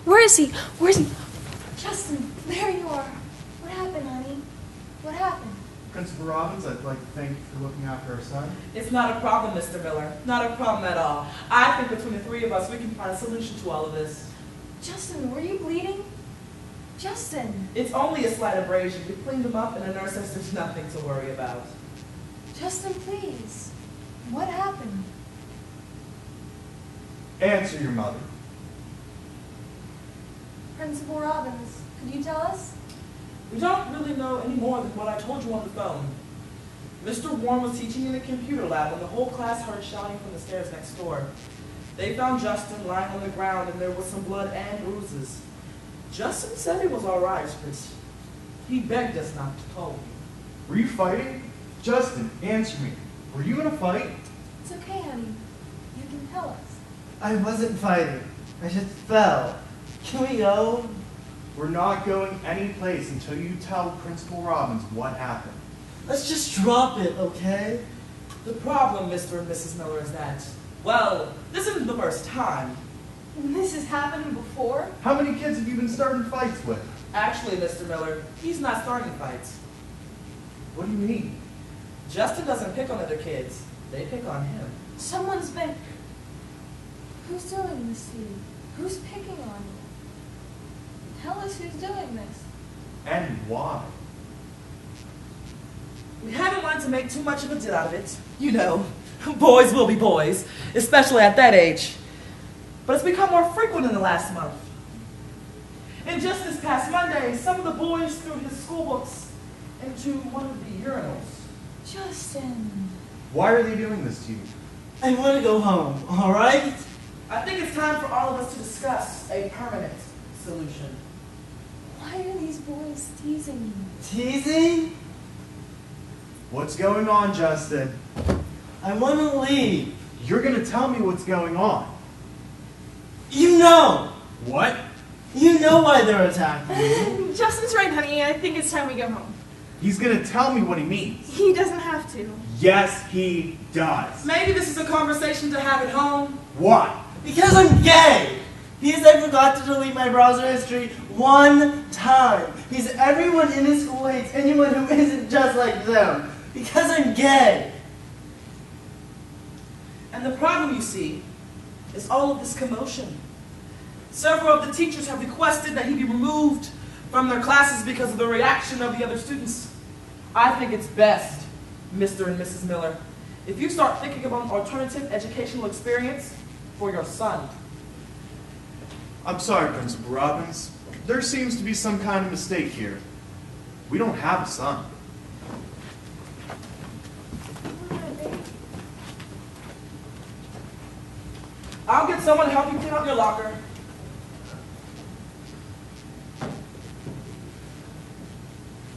Where is he? Where is he? Justin, there you are. What happened, honey? What happened? Principal Robbins, I'd like to thank you for looking after our son. It's not a problem, Mr. Miller. Not a problem at all. I think between the three of us, we can find a solution to all of this. Justin, were you bleeding? Justin! It's only a slight abrasion. We cleaned him up, and the nurse says there's nothing to worry about. Justin, please. What happened? Answer your mother. Principal Robbins, could you tell us? We don't really know any more than what I told you on the phone. Mr. Warren was teaching in the computer lab when the whole class heard shouting from the stairs next door. They found Justin lying on the ground, and there was some blood and bruises. Justin said he was all right, but he begged us not to tell you. Were you fighting? Justin, answer me. Were you in a fight? It's okay, honey. You can tell us. I wasn't fighting. I just fell. Can we go? We're not going anyplace until you tell Principal Robbins what happened. Let's just drop it, okay? The problem, Mr. and Mrs. Miller, is that, well, this isn't the first time. This has happened before? How many kids have you been starting fights with? Actually, Mr. Miller, he's not starting fights. What do you mean? Justin doesn't pick on other kids. They pick on him. Someone's been... Who's doing this to you? Who's picking on you? Tell us who's doing this. And why? We haven't wanted to make too much of a deal out of it. You know, boys will be boys, especially at that age. But it's become more frequent in the last month. And just this past Monday, some of the boys threw his school books into one of the urinals. Justin. Why are they doing this to you? I want to go home, all right? I think it's time for all of us to discuss a permanent solution. Why are these boys teasing you? Teasing? What's going on, Justin? I want to leave. You're gonna tell me what's going on. You know! What? You know why they're attacking me. Justin's right, honey. I think it's time we go home. He's gonna tell me what he means. He doesn't have to. Yes, he does. Maybe this is a conversation to have at home. Why? Because I'm gay! Because I forgot to delete my browser history one time. Because everyone in his school hates anyone who isn't just like them. Because I'm gay. And the problem, you see, is all of this commotion. Several of the teachers have requested that he be removed from their classes because of the reaction of the other students. I think it's best, Mr. and Mrs. Miller, if you start thinking about an alternative educational experience for your son. I'm sorry, Principal Robbins. There seems to be some kind of mistake here. We don't have a son. I'll get someone to help you clean up your locker.